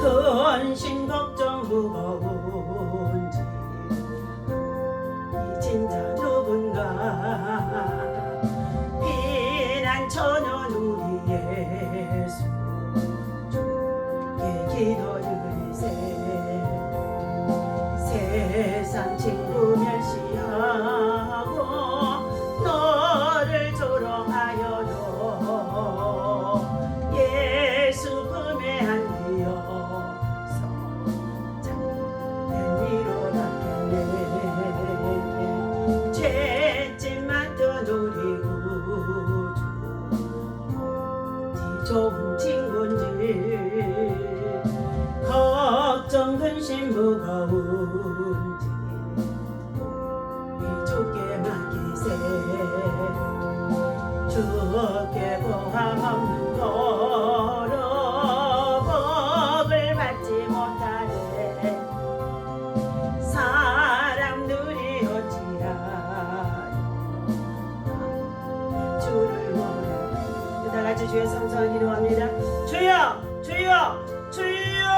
근심 걱정 무거운지 이 진짜 누군가 피난처는 우리 예수 주께 기도드리세 세상 친구 멸시하고 너를 조롱하여도 예수 품에 안기어서 참된 위로받겠네 죄짐 많던 우리 구주 어디 좋은 친구인지 걱정 근심 무거운지 우리 주께 맡기세 주께 고함 없는 거로 복을 받지 못하네 사람들이 어찌하여 주를 원하네 다같이 주의 성성을 기도합니다 주여 주여 주여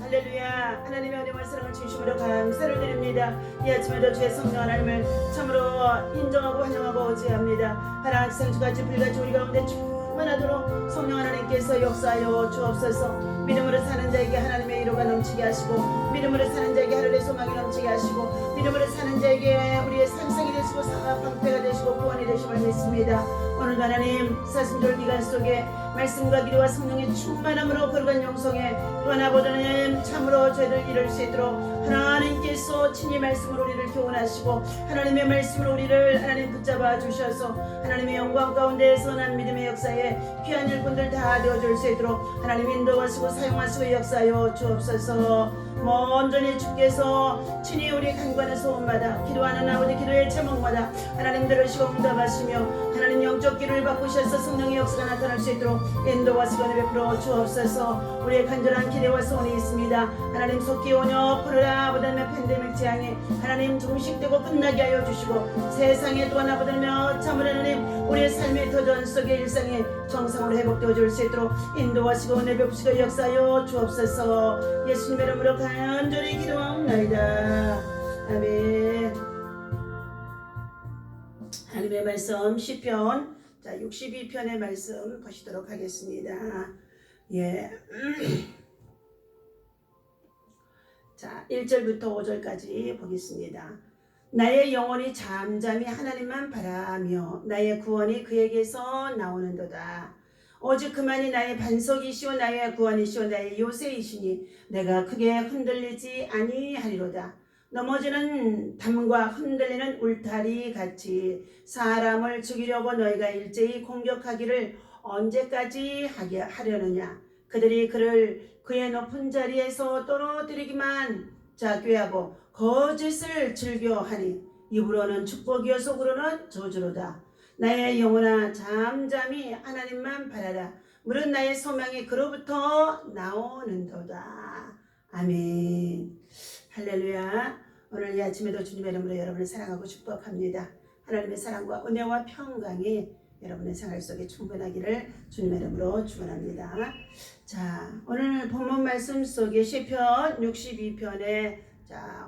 할렐루야 하나님의 은혜와 사랑을 진심으로 감사를 드립니다 이 아침에도 주의 성령 하나님을 참으로 인정하고 환영하고 어지합니다 하나님 생주같이 불같이 우리 가운데 충만하도록 성령 하나님께서 역사하여 주옵소서 믿음으로 사는 자에게 하나님의 위로가 넘치게 하시고 믿음으로 사는 자에게 하늘의 소망이 넘치게 하시고 믿음으로 사는 자에게 우리의 상상이 되시고 방패가 되시고 구원이 되심을 믿습니다 오늘도 하나님 사순절 기간 속에 말씀과 기도와 성령의 충만함으로 거룩한 영성에 또한 아버지 하나님 참으로 저희들 이룰 수 있도록 하나님께서 친히 말씀으로 우리를 교훈하시고 하나님의 말씀으로 우리를 하나님 붙잡아 주셔서 하나님의 영광 가운데 선한 믿음의 역사에 귀한 일꾼들 다 되어줄 수 있도록 하나님 인도하시고 사용하시고 역사하여 주옵소서 먼저니 주께서 친히 우리 간구하는 소원마다 기도하는 아버지 기도의 제목마다 하나님 들으시고 응답하시며 하나님 영적 기도를 바꾸셔서 성령의 역사가 나타날 수 있도록 인도하시고 은혜 베풀어 주옵소서 우리의 간절한 기대와 소원이 있습니다 하나님 속기 온역 코로나 아버지의 팬데믹 재앙이 하나님 종식되고 끝나게 하여 주시고 세상에 또한 아버지며 참으로 하나님 우리의 삶의 도전 속의 일상이 정상으로 회복되어 줄 수 있도록 인도하시고 은혜 베푸시고 역사하여 주옵소서 예수님의 이름으로 간절히 기도하옵나이다 아멘 하나님의 말씀 시편 62편의 말씀 보시도록 하겠습니다. 예. 자, 1절부터 5절까지 보겠습니다. 나의 영혼이 잠잠히 하나님만 바라며 나의 구원이 그에게서 나오는도다. 오직 그만이 나의 반석이시오 나의 구원이시오 나의 요새이시니 내가 크게 흔들리지 아니하리로다. 넘어지는 담과 흔들리는 울타리 같이 사람을 죽이려고 너희가 일제히 공격하기를 언제까지 하려느냐. 그들이 그를 그의 높은 자리에서 떨어뜨리기만 꾀하고 거짓을 즐겨하니 입으로는 축복이요 속으로는 저주로다. 나의 영혼아 잠잠히 하나님만 바라라. 물은 나의 소망이 그로부터 나오는도다. 아멘. 할렐루야. 오늘 이 아침에도 주님의 이름으로 여러분을 사랑하고 축복합니다. 하나님의 사랑과 은혜와 평강이 여러분의 생활 속에 충분하기를 주님의 이름으로 축원합니다. 자, 오늘 본문 말씀 속에 시편 62편의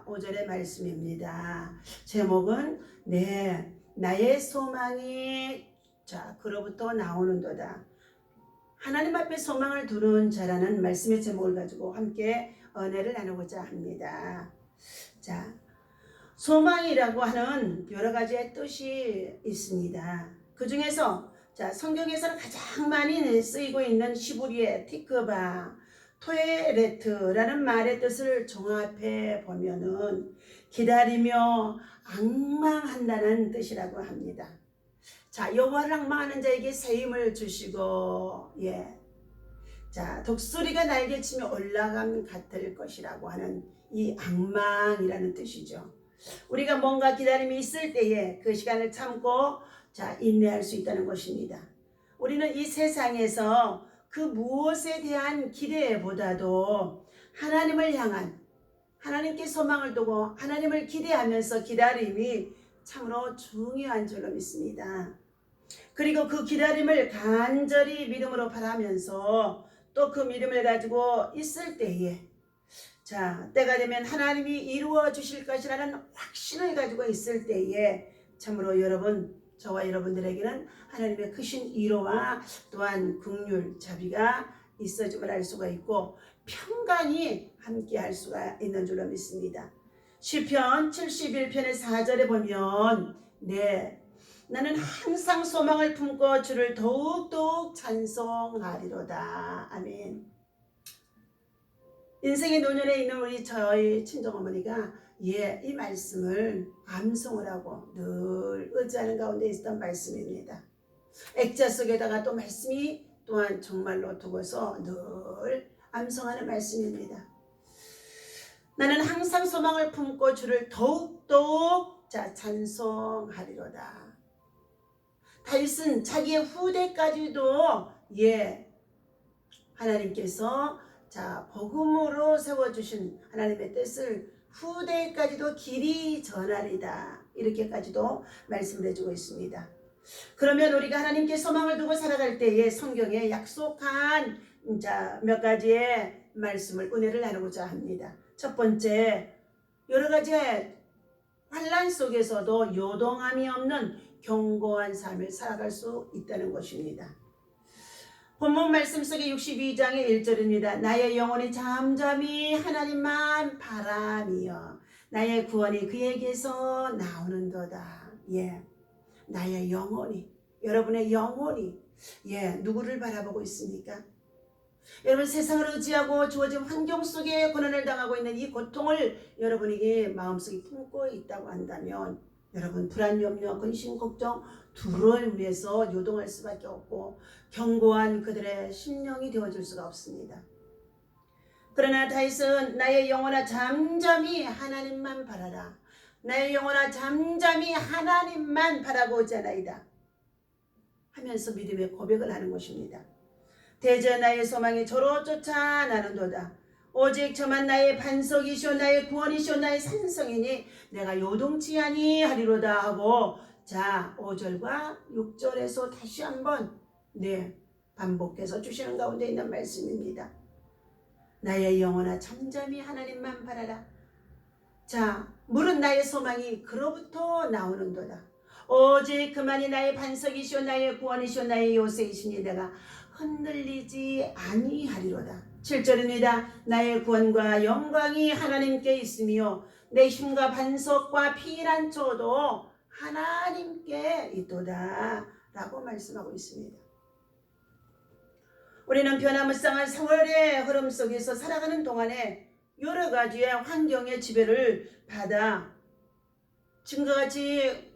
5절의 말씀입니다. 제목은 나의 소망이 그로부터 나오는도다. 하나님 앞에 소망을 두는 자라는 말씀의 제목을 가지고 함께 은혜를 나누고자 합니다. 자, 소망이라고 하는 여러 가지의 뜻이 있습니다. 그 중에서 성경에서는 가장 많이 쓰이고 있는 시브리의 티크바, 토에레트라는 말의 뜻을 종합해 보면은 기다리며 앙망한다는 뜻이라고 합니다. 자, 여호와를 앙망하는 자에게 새 힘을 주시고, 독수리가 날개치며 올라감 같을 것이라고 하는 이 앙망이라는 뜻이죠. 우리가 뭔가 기다림이 있을 때에 그 시간을 참고 인내할 수 있다는 것입니다. 우리는 이 세상에서 그 무엇에 대한 기대보다도 하나님을 향한 하나님께 소망을 두고 하나님을 기대하면서 기다림이 참으로 중요한 줄로 믿습니다. 그리고 그 기다림을 간절히 믿음으로 바라면서 또 그 믿음을 가지고 있을 때에 자, 때가 되면 하나님이 이루어 주실 것이라는 확신을 가지고 있을 때에 참으로 여러분, 저와 여러분들에게는 하나님의 크신 위로와 또한 긍휼, 자비가 있어짐을 알 수가 있고 평강이 함께 할 수가 있는 줄로 믿습니다. 시편 71편의 4절에 보면 나는 항상 소망을 품고 주를 더욱더욱 찬송하리로다. 아멘. 인생의 노년에 있는 우리 저희 친정어머니가 이 말씀을 암송을 하고 늘 의지하는 가운데 있었던 말씀입니다. 액자 속에다가 또 말씀이 또한 정말로 두고서 늘 암송하는 말씀입니다. 나는 항상 소망을 품고 주를 더욱더욱 찬송하리로다. 다윗은 자기의 후대까지도 하나님께서 복음으로 세워주신 하나님의 뜻을 후대까지도 길이 전하리다. 이렇게까지도 말씀을 해주고 있습니다. 그러면 우리가 하나님께 소망을 두고 살아갈 때에 성경에 약속한 몇 가지의 말씀을 은혜를 나누고자 합니다. 첫 번째, 여러 가지의 환난 속에서도 요동함이 없는 견고한 삶을 살아갈 수 있다는 것입니다. 본문 말씀 속에 62장의 1절입니다. 나의 영혼이 잠잠히 하나님만 바라며 나의 구원이 그에게서 나오는도다. 나의 영혼이, 여러분의 영혼이 누구를 바라보고 있습니까? 여러분, 세상을 의지하고 주어진 환경 속에 고난을 당하고 있는 이 고통을 여러분에게 마음속에 품고 있다고 한다면 여러분, 불안, 염려, 근심, 걱정 둘을 위해서 요동할 수밖에 없고 견고한 그들의 심령이 되어줄 수가 없습니다. 그러나 다윗은 나의 영혼아 잠잠히 하나님만 바라라. 나의 영혼아 잠잠히 하나님만 바라보자나이다 하면서 믿음의 고백을 하는 것입니다. 대저 나의 소망이 저로 쫓아 나는도다. 오직 저만 나의 반석이시오 나의 구원이시오 나의 산성이니 내가 요동치 아니하리로다 하고 5절과 6절에서 다시 한번 반복해서 주시는 가운데 있는 말씀입니다. 나의 영혼아 잠잠히 하나님만 바라라. 물은 나의 소망이 그로부터 나오는도다. 오직 그만이 나의 반석이시오 나의 구원이시오 나의 요새이시니 내가 흔들리지 아니하리로다. 7절입니다. 나의 구원과 영광이 하나님께 있으며 내 힘과 반석과 피난처도 하나님께 있도다 라고 말씀하고 있습니다. 우리는 변화무쌍한 세월의 흐름 속에서 살아가는 동안에 여러 가지의 환경의 지배를 받아 지금과 같이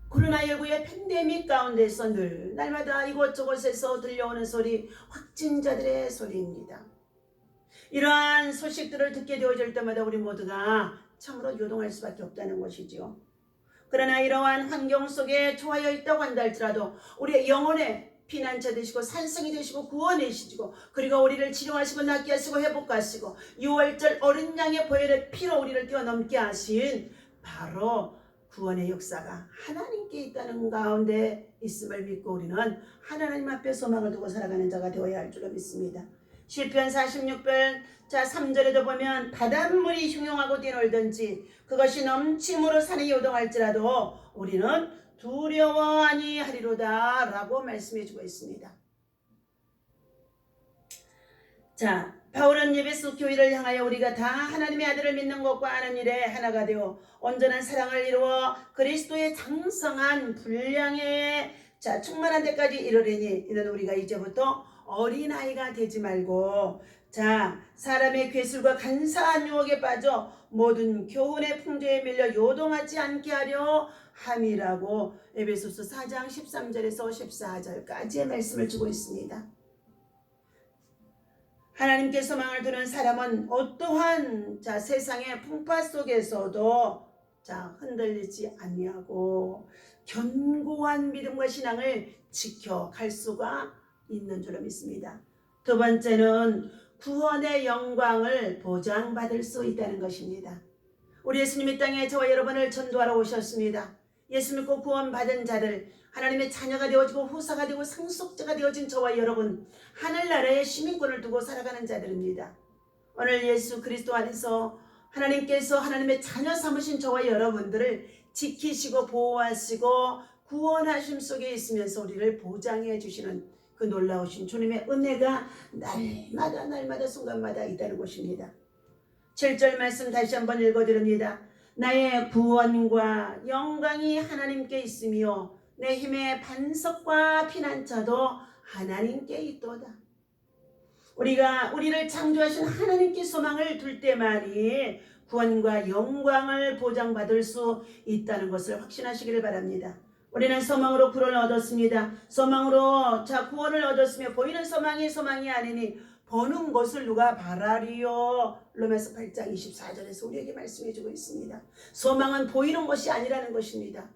코로나19의 팬데믹 가운데서 늘 날마다 이곳저곳에서 들려오는 소리, 확진자들의 소리입니다. 이러한 소식들을 듣게 되어질 때마다 우리 모두가 참으로 요동할 수밖에 없다는 것이지요. 그러나 이러한 환경 속에 처하여 있다고 한다 할지라도 우리의 영혼의 피난처 되시고 산성이 되시고 구원이시고 그리고 우리를 치료하시고 낫게 하시고 회복하시고 6월절 어린 양의 보혈의 피로 우리를 뛰어넘게 하신 바로 구원의 역사가 하나님께 있다는 가운데 있음을 믿고 우리는 하나님 앞에 소망을 두고 살아가는 자가 되어야 할 줄로 믿습니다. 시편 46편 3절에도 보면 바닷물이 흉용하고 뛰놀든지 그것이 넘침으로 산에 요동할지라도 우리는 두려워 아니하리로다 라고 말씀해 주고 있습니다. 바울은 예배소 교회를 향하여 우리가 다 하나님의 아들을 믿는 것과 아는 일에 하나가 되어 온전한 사랑을 이루어 그리스도의 장성한 분량에 충만한 데까지 이르리니 이는 우리가 이제부터 어린아이가 되지 말고 사람의 괴술과 간사한 유혹에 빠져 모든 교훈의 풍조에 밀려 요동하지 않게 하려 함이라고 에베소서 4장 13절에서 14절까지의 말씀을 주고 있습니다. 하나님께 소망을 두는 사람은 어떠한 세상의 풍파 속에서도 흔들리지 아니하고 견고한 믿음과 신앙을 지켜갈 수가 있는 줄로 믿습니다. 두 번째는 구원의 영광을 보장받을 수 있다는 것입니다. 우리 예수님이 땅에 저와 여러분을 전도하러 오셨습니다. 예수 믿고 구원받은 자들 하나님의 자녀가 되어지고 후사가 되고 상속자가 되어진 저와 여러분, 하늘나라의 시민권을 두고 살아가는 자들입니다. 오늘 예수 그리스도 안에서 하나님께서 하나님의 자녀 삼으신 저와 여러분들을 지키시고 보호하시고 구원하심 속에 있으면서 우리를 보장해 주시는 그 놀라우신 주님의 은혜가 날마다 순간마다 있다는 것입니다. 7절 말씀 다시 한번 읽어드립니다. 나의 구원과 영광이 하나님께 있으며 내 힘의 반석과 피난처도 하나님께 있도다. 우리를 창조하신 하나님께 소망을 둘 때만이 구원과 영광을 보장받을 수 있다는 것을 확신하시기를 바랍니다. 우리는 소망으로 구원을 얻었습니다. 소망으로 구원을 얻었으며 보이는 소망이 아니니 보는 것을 누가 바라리요. 로마서 8장 24절에서 우리에게 말씀해주고 있습니다. 소망은 보이는 것이 아니라는 것입니다.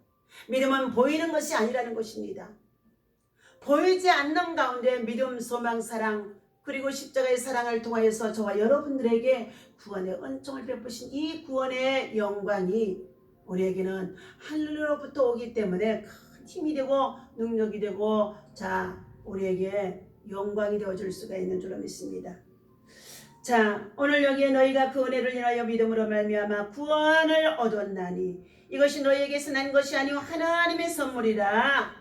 믿음은 보이는 것이 아니라는 것입니다. 보이지 않는 가운데 믿음, 소망, 사랑 그리고 십자가의 사랑을 통하여서 저와 여러분들에게 구원의 은총을 베푸신 이 구원의 영광이 우리에게는 하늘로부터 오기 때문에 큰 힘이 되고 능력이 되고 우리에게 영광이 되어줄 수가 있는 줄로 믿습니다. 오늘 여기에 너희가 그 은혜를 인하여 믿음으로 말미암아 구원을 얻었나니 이것이 너희에게서 난 것이 아니오 하나님의 선물이라.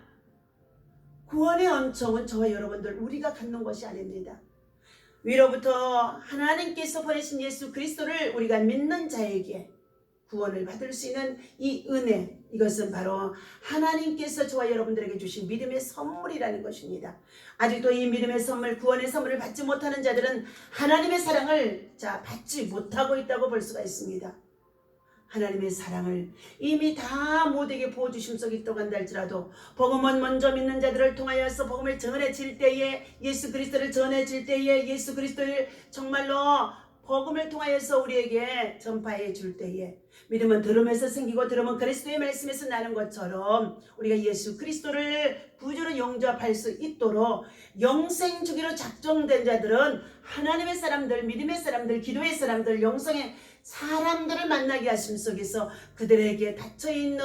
구원의 은총은 저와 여러분들 우리가 갖는 것이 아닙니다. 위로부터 하나님께서 보내신 예수 그리스도를 우리가 믿는 자에게 구원을 받을 수 있는 이 은혜, 이것은 바로 하나님께서 저와 여러분들에게 주신 믿음의 선물이라는 것입니다. 아직도 이 믿음의 선물, 구원의 선물을 받지 못하는 자들은 하나님의 사랑을 받지 못하고 있다고 볼 수가 있습니다. 하나님의 사랑을 이미 다 모두에게 부어주심 속에 있다고 한다 할지라도 복음은 먼저 믿는 자들을 통하여서 복음을 전해질 때에 예수 그리스도를 전해질 때에 예수 그리스도를 정말로 복음을 통하여서 우리에게 전파해 줄 때에 믿음은 들음에서 생기고 들음은 그리스도의 말씀에서 나는 것처럼 우리가 예수 그리스도를 구주로 영접할 수 있도록 영생 주기로 작정된 자들은 하나님의 사람들, 믿음의 사람들, 기도의 사람들, 영성의 사람들을 만나게 하심 속에서 그들에게 닫혀있는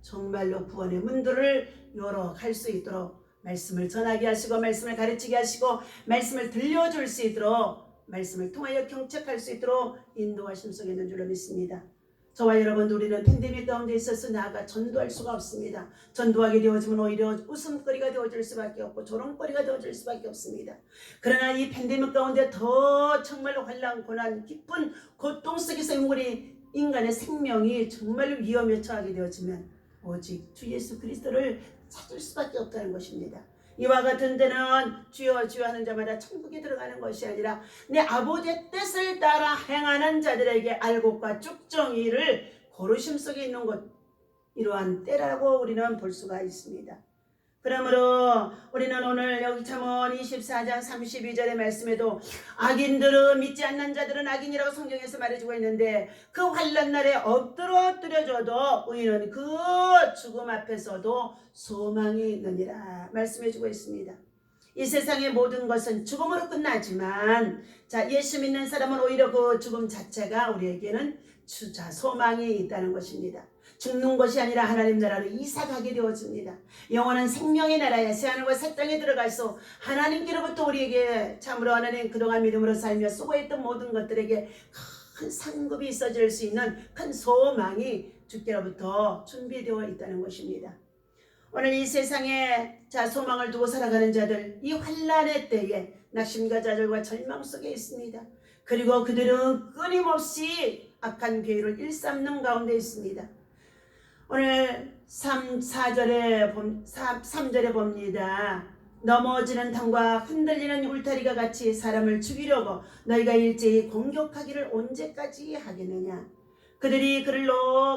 정말로 구원의 문들을 열어갈 수 있도록 말씀을 전하게 하시고 말씀을 가르치게 하시고 말씀을 들려줄 수 있도록 말씀을 통하여 경책할 수 있도록 인도하심 속에 있는 줄로 믿습니다. 저와 여러분도 우리는 팬데믹 가운데 있어서 나아가 전도할 수가 없습니다. 전도하게 되어지면 오히려 웃음거리가 되어질 수밖에 없고 조롱거리가 되어질 수밖에 없습니다. 그러나 이 팬데믹 가운데 더 정말로 환난, 고난, 깊은 고통 속에서 우리 인간의 생명이 정말로 위험에 처하게 되어지면 오직 주 예수 그리스도를 찾을 수밖에 없다는 것입니다. 이와 같은 때는 주여 주여 하는 자마다 천국에 들어가는 것이 아니라 내 아버지의 뜻을 따라 행하는 자들에게 알곡과 쭉정이를 고르심 속에 있는 것, 이러한 때라고 우리는 볼 수가 있습니다. 그러므로 우리는 오늘 여기 잠언 24장 32절의 말씀에도 악인들은 믿지 않는 자들은 악인이라고 성경에서 말해주고 있는데 그 환난 날에 엎드려져도 의인은 그 죽음 앞에서도 소망이 있느니라 말씀해주고 있습니다. 이 세상의 모든 것은 죽음으로 끝나지만 예수 믿는 사람은 오히려 그 죽음 자체가 우리에게는 소망이 있다는 것입니다. 죽는 것이 아니라 하나님 나라로 이사가게 되어집니다. 영원한 생명의 나라에 새하늘과 새 땅에 들어가서 하나님께로부터 우리에게 참으로 하나님 그동안 믿음으로 살며 수고했던 모든 것들에게 큰 상급이 있어질 수 있는 큰 소망이 주께로부터 준비되어 있다는 것입니다. 오늘 이 세상에 소망을 두고 살아가는 자들, 이 환난의 때에 낙심과 좌절과 절망 속에 있습니다. 그리고 그들은 끊임없이 악한 괴를 일삼는 가운데 있습니다. 오늘 3절에 봅니다. 넘어지는 탕과 흔들리는 울타리가 같이 사람을 죽이려고 너희가 일제히 공격하기를 언제까지 하겠느냐. 그들이 그를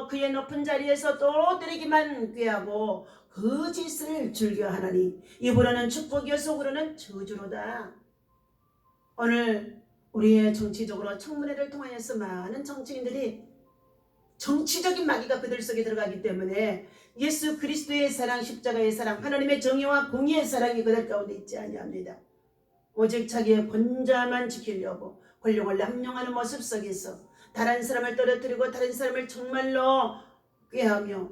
그의 높은 자리에서 또 때리기만 꾀하고 그 짓을 즐겨하나니 입으로는 축복이요 속으로는 저주로다. 오늘 우리의 정치적으로 청문회를 통하여서 많은 정치인들이 정치적인 마귀가 그들 속에 들어가기 때문에 예수 그리스도의 사랑, 십자가의 사랑, 하나님의 정의와 공의의 사랑이 그들 가운데 있지 아니합니다. 오직 자기의 권좌만 지키려고 권력을 남용하는 모습 속에서 다른 사람을 떨어뜨리고 다른 사람을 정말로 꾀하며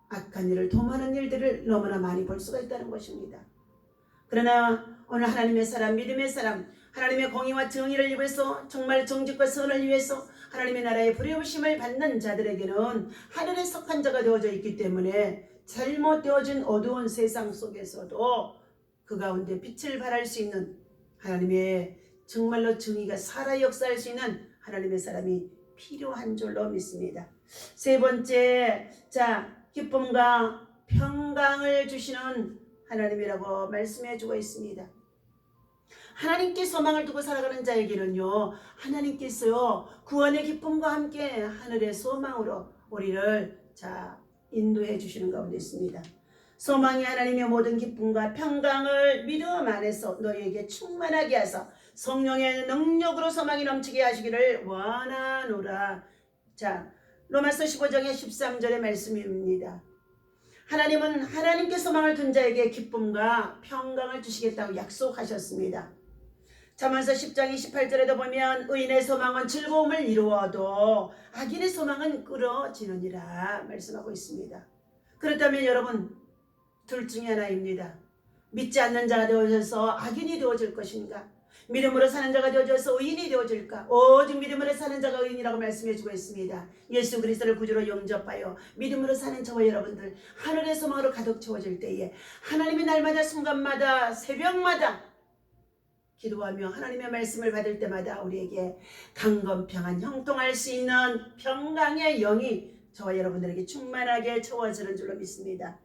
악한 일을 도모하는 일들을 너무나 많이 볼 수가 있다는 것입니다. 그러나 오늘 하나님의 사람, 믿음의 사람, 하나님의 공의와 정의를 위해서 정말 정직과 선을 위해서 하나님의 나라의 부려우심을 받는 자들에게는 하늘에 속한 자가 되어져 있기 때문에 잘못되어진 어두운 세상 속에서도 그 가운데 빛을 발할 수 있는 하나님의 정말로 정의가 살아 역사할 수 있는 하나님의 사람이 필요한 줄로 믿습니다. 세 번째, 기쁨과 평강을 주시는 하나님이라고 말씀해 주고 있습니다. 하나님께 소망을 두고 살아가는 자에게는요, 하나님께서요 구원의 기쁨과 함께 하늘의 소망으로 우리를 인도해 주시는 가운데 있습니다. 소망이 하나님의 모든 기쁨과 평강을 믿음 안에서 너희에게 충만하게 하사 성령의 능력으로 소망이 넘치게 하시기를 원하노라. 로마서 15장의 13절의 말씀입니다. 하나님은 하나님께 소망을 둔 자에게 기쁨과 평강을 주시겠다고 약속하셨습니다. 잠언서 10장 28절에도 보면 의인의 소망은 즐거움을 이루어도 악인의 소망은 끊어지느니라 말씀하고 있습니다. 그렇다면 여러분, 둘 중에 하나입니다. 믿지 않는 자가 되어져서 악인이 되어질 것인가? 믿음으로 사는 자가 되어져서 의인이 되어질까? 오직 믿음으로 사는 자가 의인이라고 말씀해주고 있습니다. 예수 그리스도를 구주로 영접하여 믿음으로 사는 저와 여러분들 하늘의 소망으로 가득 채워질 때에 하나님이 날마다 순간마다 새벽마다 기도하며 하나님의 말씀을 받을 때마다 우리에게 강건평안 형통할 수 있는 평강의 영이 저와 여러분들에게 충만하게 채워지는 줄로 믿습니다.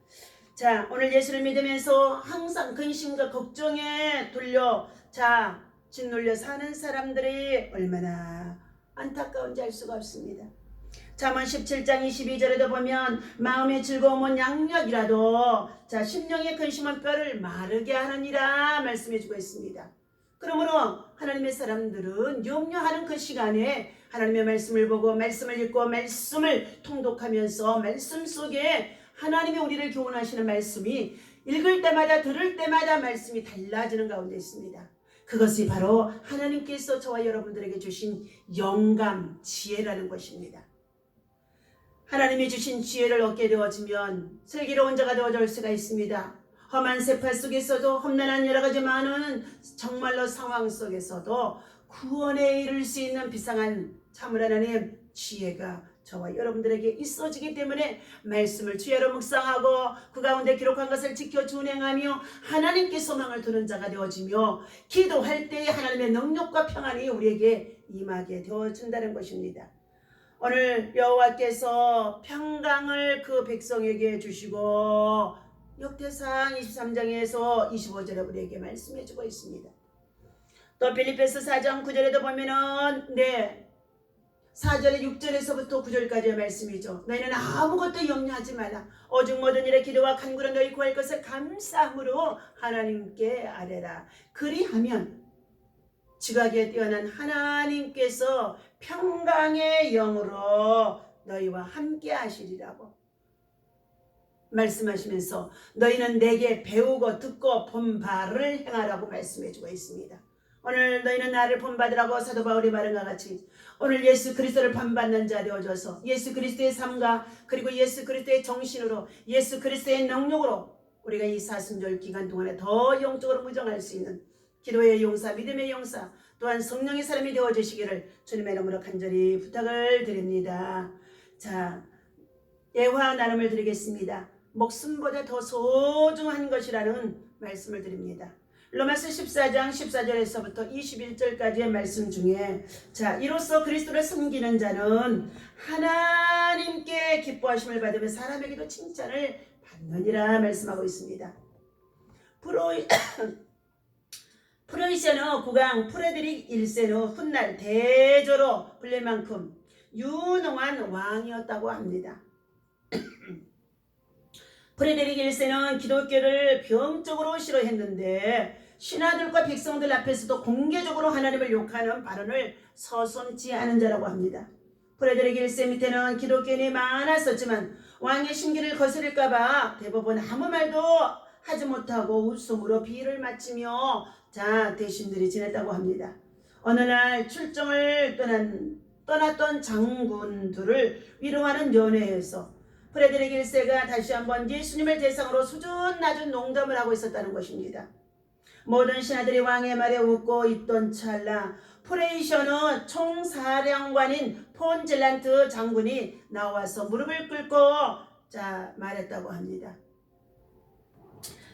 오늘 예수를 믿으면서 항상 근심과 걱정에 짓눌려 사는 사람들이 얼마나 안타까운지 알 수가 없습니다. 잠언 17장 22절에도 보면 마음의 즐거움은 양력이라도 심령의 근심은 뼈를 마르게 하느니라 말씀해주고 있습니다. 그러므로 하나님의 사람들은 염려하는 그 시간에 하나님의 말씀을 보고 말씀을 읽고 말씀을 통독하면서 말씀 속에 하나님이 우리를 교훈하시는 말씀이 읽을 때마다 들을 때마다 말씀이 달라지는 가운데 있습니다. 그것이 바로 하나님께서 저와 여러분들에게 주신 영감, 지혜라는 것입니다. 하나님이 주신 지혜를 얻게 되어지면 슬기로운 자가 되어질 수가 있습니다. 험한 세파 속에서도 험난한 여러 가지 많은 정말로 상황 속에서도 구원에 이를 수 있는 비상한 참을 하나님 지혜가 저와 여러분들에게 있어지기 때문에 말씀을 주야로 묵상하고 그 가운데 기록한 것을 지켜 준행하며 하나님께 소망을 두는 자가 되어지며 기도할 때에 하나님의 능력과 평안이 우리에게 임하게 되어진다는 것입니다. 오늘 여호와께서 평강을 그 백성에게 주시고 역대상 23장에서 25절에 우리에게 말씀해 주고 있습니다. 또 빌립보서 4장 9절에도 보면은 4절에 6절에서부터 9절까지의 말씀이죠. 너희는 아무것도 염려하지 말라. 오직 모든 일에 기도와 간구로 너희 구할 것을 감사함으로 하나님께 아뢰라. 그리하면 지각에 뛰어난 하나님께서 평강의 영으로 너희와 함께 하시리라고 말씀하시면서 너희는 내게 배우고 듣고 본 바를 행하라고 말씀해주고 있습니다. 오늘 너희는 나를 본받으라고 사도 바울이 말한 것 같이 오늘 예수 그리스도를 본받는 자 되어줘서 예수 그리스도의 삶과 그리고 예수 그리스도의 정신으로 예수 그리스도의 능력으로 우리가 이 사순절 기간 동안에 더 영적으로 무정할 수 있는 기도의 용사, 믿음의 용사, 또한 성령의 사람이 되어주시기를 주님의 이름으로 간절히 부탁을 드립니다. 예화 나눔을 드리겠습니다. 목숨보다 더 소중한 것이라는 말씀을 드립니다. 로마서 14장 14절에서부터 21절까지의 말씀 중에 이로써 그리스도를 섬기는 자는 하나님께 기뻐하심을 받으며 사람에게도 칭찬을 받느니라 말씀하고 있습니다. 프로이시아노 국왕 프레드릭 1세는 훗날 대조로 불릴 만큼 유능한 왕이었다고 합니다. 프레드릭 1세는 기독교를 병적으로 싫어했는데 신하들과 백성들 앞에서도 공개적으로 하나님을 욕하는 발언을 서슴지 않은 자라고 합니다. 프레드릭 1세 밑에는 기독교인이 많았었지만 왕의 심기를 거스릴까봐 대부분 아무 말도 하지 못하고 웃음으로 비를 맞추며 대신들이 지냈다고 합니다. 어느 날 출정을 떠났던 장군들을 위로하는 연회에서 프레드릭 1세가 다시 한번 예수님을 대상으로 수준 낮은 농담을 하고 있었다는 것입니다. 모든 신하들이 왕의 말에 웃고 있던 찰나 프레이셔는 총사령관인 폰젤란트 장군이 나와서 무릎을 꿇고 말했다고 합니다.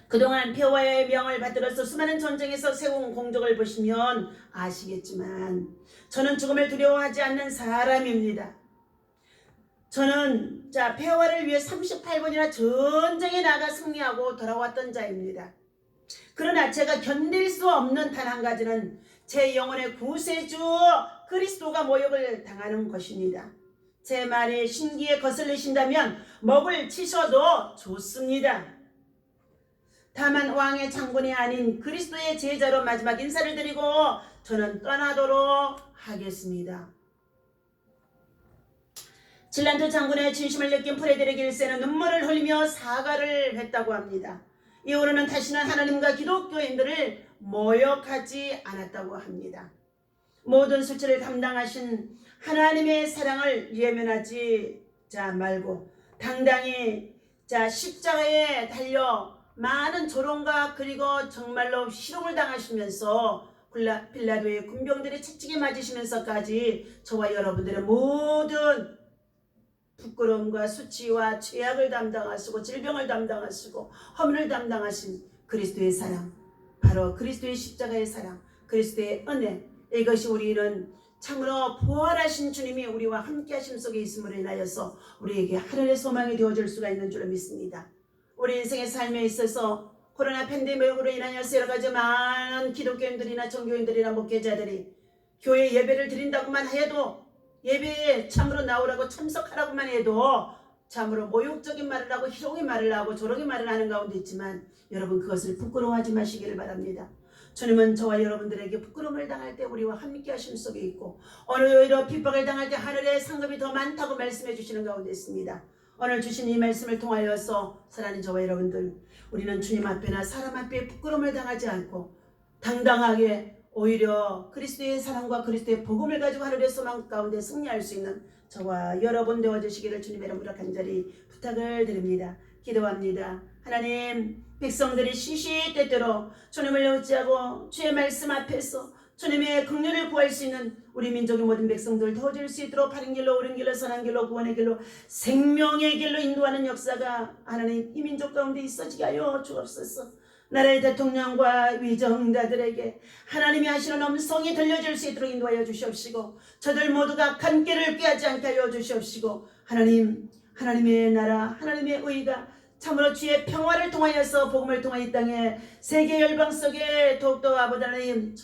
그동안 폐허의 명을 받들어서 수많은 전쟁에서 세운 공적을 보시면 아시겠지만 저는 죽음을 두려워하지 않는 사람입니다. 저는 폐허를 위해 38번이나 전쟁에 나가 승리하고 돌아왔던 자입니다. 그러나 제가 견딜 수 없는 단 한 가지는 제 영혼의 구세주 그리스도가 모욕을 당하는 것입니다. 제 말에 신기에 거슬리신다면 목을 치셔도 좋습니다. 다만 왕의 장군이 아닌 그리스도의 제자로 마지막 인사를 드리고 저는 떠나도록 하겠습니다. 질란트 장군의 진심을 느낀 프레드릭 1세는 눈물을 흘리며 사과를 했다고 합니다. 이후로는 다시는 하나님과 기독교인들을 모욕하지 않았다고 합니다. 모든 수치를 감당하신 하나님의 사랑을 외면하지 말고 당당히 십자가에 달려 많은 조롱과 그리고 정말로 희롱을 당하시면서 빌라도의 군병들의 채찍에 맞으시면서까지 저와 여러분들의 모든 부끄러움과 수치와 죄악을 담당하시고 질병을 담당하시고 허물을 담당하신 그리스도의 사랑, 바로 그리스도의 십자가의 사랑, 그리스도의 은혜, 이것이 우리는 참으로 부활하신 주님이 우리와 함께 하심 속에 있음으로 인하여서 우리에게 하늘의 소망이 되어줄 수가 있는 줄로 믿습니다. 우리 인생의 삶에 있어서 코로나 팬데믹으로 인하여서 여러 가지 많은 기독교인들이나 종교인들이나 목회자들이 교회 예배를 드린다고만 해도 예배에 참으로 나오라고 참석하라고만 해도 참으로 모욕적인 말을 하고 희롱의 말을 하고 조롱의 말을 하는 가운데 있지만 여러분 그것을 부끄러워하지 마시기를 바랍니다. 주님은 저와 여러분들에게 부끄러움을 당할 때 우리와 함께 하심 속에 있고 오히려 핍박을 당할 때 하늘의 상급이 더 많다고 말씀해 주시는 가운데 있습니다. 오늘 주신 이 말씀을 통하여서 사랑하는 저와 여러분들, 우리는 주님 앞에나 사람 앞에 부끄러움을 당하지 않고 당당하게 오히려 그리스도의 사랑과 그리스도의 복음을 가지고 하늘의 소망 가운데 승리할 수 있는 저와 여러분 되어주시기를 주님의 이름으로 간절히 부탁을 드립니다. 기도합니다. 하나님, 백성들이 시시때때로 주님을 의지하고 주의 말씀 앞에서 주님의 긍휼을 구할 수 있는 우리 민족의 모든 백성들 도와줄 수 있도록 바른 길로 옳은 길로 선한 길로 구원의 길로 생명의 길로 인도하는 역사가 하나님 이 민족 가운데 있어지게 하여 주옵소서. 나라의 대통령과 위정자들에게 하나님이 하시는 음성이 들려질 수 있도록 인도하여 주시옵시고 저들 모두가 악한 길을 꾀하지 않게 하여 주시옵시고 하나님의 나라 하나님의 의가 참으로 주의 평화를 통하여서 복음을 통하여 이 땅에 세계 열방 속에 더욱더 아버지 하나님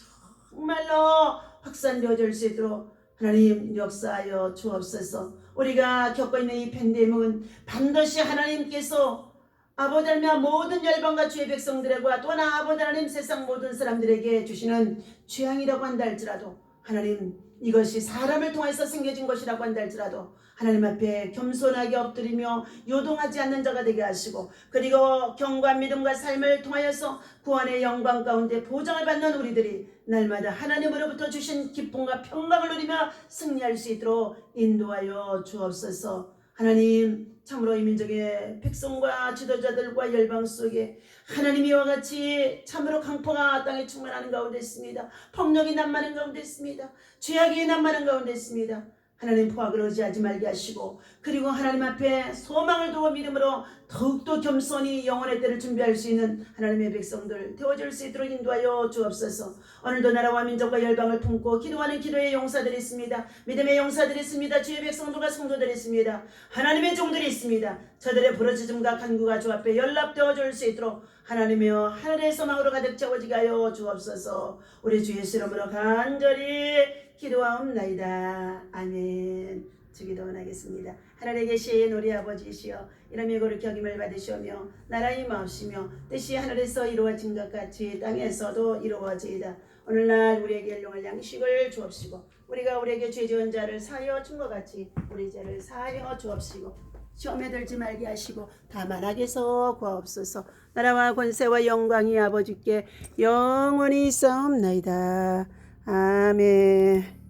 정말로 확산되어질 수 있도록 하나님 역사하여 주옵소서. 우리가 겪고 있는 이 팬데믹은 반드시 하나님께서 아버지 하나님 모든 열방과 주의 백성들과 또한 아버지 하나님 세상 모든 사람들에게 주시는 죄악이라고 한다 할지라도 하나님 이것이 사람을 통해서 생겨진 것이라고 한다 할지라도 하나님 앞에 겸손하게 엎드리며 요동하지 않는 자가 되게 하시고 그리고 경과 믿음과 삶을 통하여서 구원의 영광 가운데 보장을 받는 우리들이 날마다 하나님으로부터 주신 기쁨과 평강을 누리며 승리할 수 있도록 인도하여 주옵소서. 하나님 참으로 이 민족의 백성과 지도자들과 열방 속에 하나님이 이와 같이 참으로 강포가 땅에 충만하는 가운데 있습니다. 폭력이 난무하는 가운데 있습니다. 죄악이 난무하는 가운데 있습니다. 하나님 포악을 의지하지 말게 하시고 그리고 하나님 앞에 소망을 두어 믿음으로 더욱더 겸손히 영혼의 때를 준비할 수 있는 하나님의 백성들 되어줄 수 있도록 인도하여 주옵소서. 오늘도 나라와 민족과 열방을 품고 기도하는 기도의 용사들이 있습니다. 믿음의 용사들이 있습니다. 주의 백성들과 성도들이 있습니다. 하나님의 종들이 있습니다. 저들의 부르짖음과 간구가 주 앞에 연락되어 줄 수 있도록 하나님이여 하늘의 소망으로 가득 채워지게 하여 주옵소서. 우리 주 예수 이름으로 간절히 기도하옵나이다. 아멘. 주기도 원하겠습니다. 하늘에 계신 우리 아버지시여 이름이 거룩히 여김을 받으시오며 나라의 마옵시며 뜻이 하늘에서 이루어진 것 같이 땅에서도 이루어지이다. 오늘날 우리에게 일용할 양식을 주옵시고 우리가 우리에게 죄 지은 자를 사하여 준 것 같이 우리 죄를 사하여 주옵시고 시험에 들지 말게 하시고 다만 악에서 구하옵소서. 나라와 권세와 영광이 아버지께 영원히 있사옵나이다. 아멘.